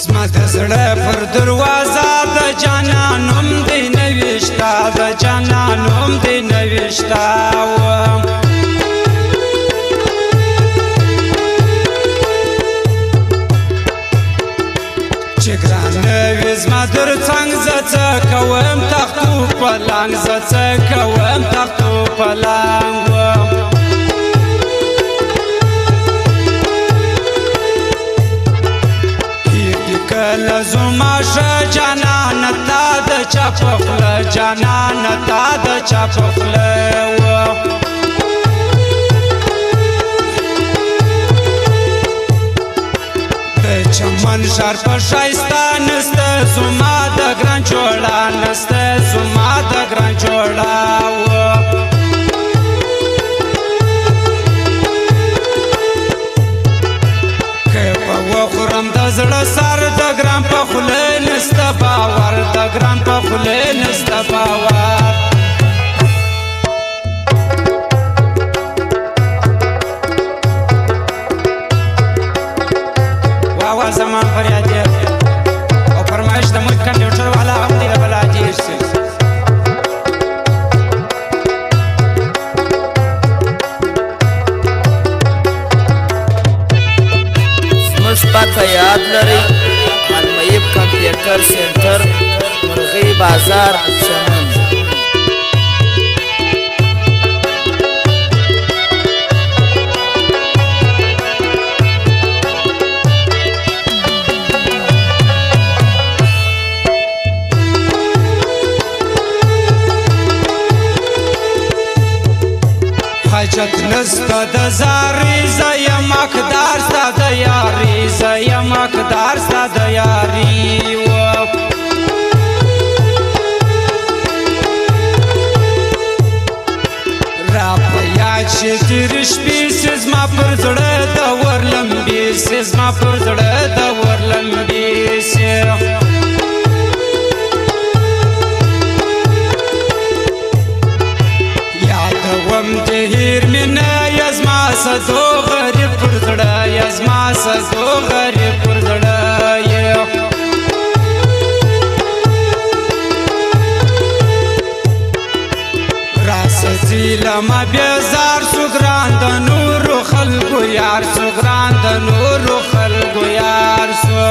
زما د زړه پر دروازه د جانان نوم دی نوشته د جانان نوم دی نوشته چې ګرانه وي زما در څنګ زه څه کوم تختو پلنګ زه څه کوم تختو پلنګ کله زما شه جانان تا د چا په خوله جانان تا د چا په خوله د چمن ښار په ښایسته نسته زما د ګران جوړه نسته زما د ګران جوړه وخورم د زړه سر د ګران په خوله نسته باور د ګران په خوله نسته باور واوا زمان فریاد او فرمایش د موږ کمپیوټر والا هم دی بلا جیر سي پته یاد لرئ المعیب کمپیوټر سنټر مرغی بازار چمن حاجت نسته د زارې زه یم حقدار ستا د یارې زه یم حقدار ستا د یارې را په یاد چې تېرې شپې سې زما پر زړه د ور لمبې سې زما پر زړه د ور لمبې سې وم جهیر مینه یزما سدو غریب پر زړه یزما سدو غریب پر زړه راسځي لما بیزار سو ګران د نورو خلکو یار سو ګران د نورو خلکو یار سو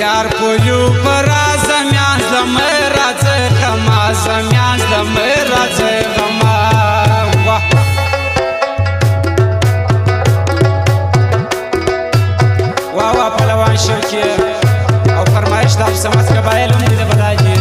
یار پویو پر زمیان زمه راځه غما زمیان زمه راځه غما واه واه پهلوان شوکي او فرمایش د سمات قبایل هم د بلاجي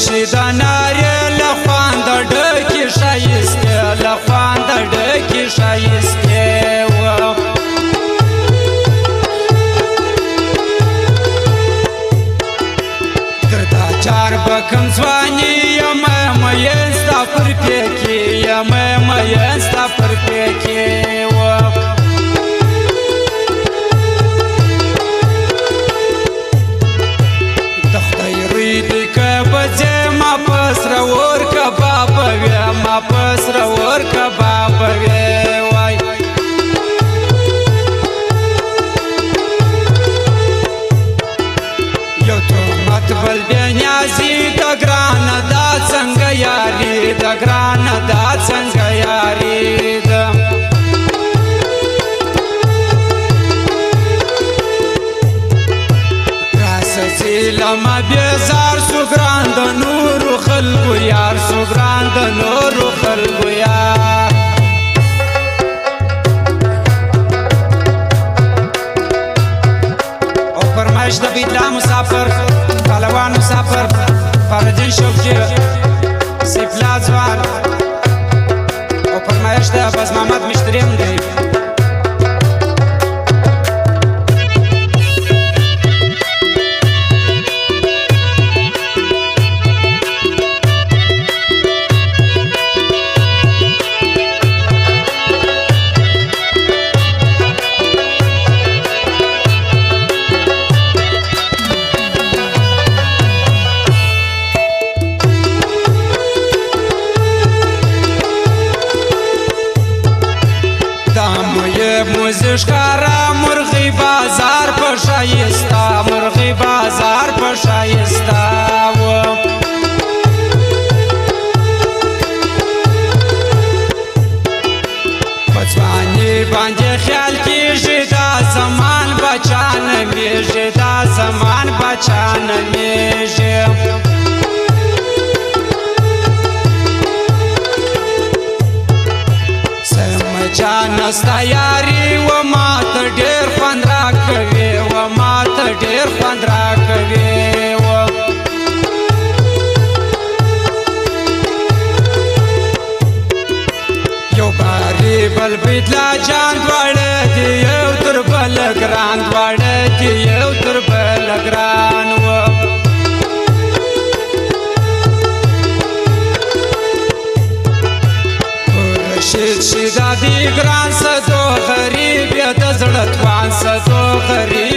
چې د نارې له خوانده ډکې ښایستې له خوانده ډکې ښایستې تر دا چار به کوم ځواني یمه مین ستا پر پېکې یمه مین ستا پر پېکې د خدای روی دی که بځې ما پسره ورکه بابه وې ما پسره ورکه بابه وې وای یو تهمت بل بې نیازي د ګرانه دا څنګه یاري د ګرانه دا څنګه یاري ده لما بیزار سو ګران د نورو خلکو یار سو ګران د نورو خلکو یار او فرمایش د بیدلا مسافر پهلوان مسافر دین شوقي سیفلا ځوان او فرمایش د عباس محمد مشتریم دی موزش کارا مرغی بازار پر شایستا مرغی بازار پر شایستا پچوانی باندې خیال کیږي دا زمان بچان میږي دا زمان بچان میږي جان استا یاری و ما ته ډیر خوند راکوي و ما ته ډیر خوند راکوي و یو باری بل بدلا جان دواړه دی یو تر بل ګران دواړه دی یو تر بل ګران و شیدا دی ګران سدو غریب یا د زړه توان سدو غریب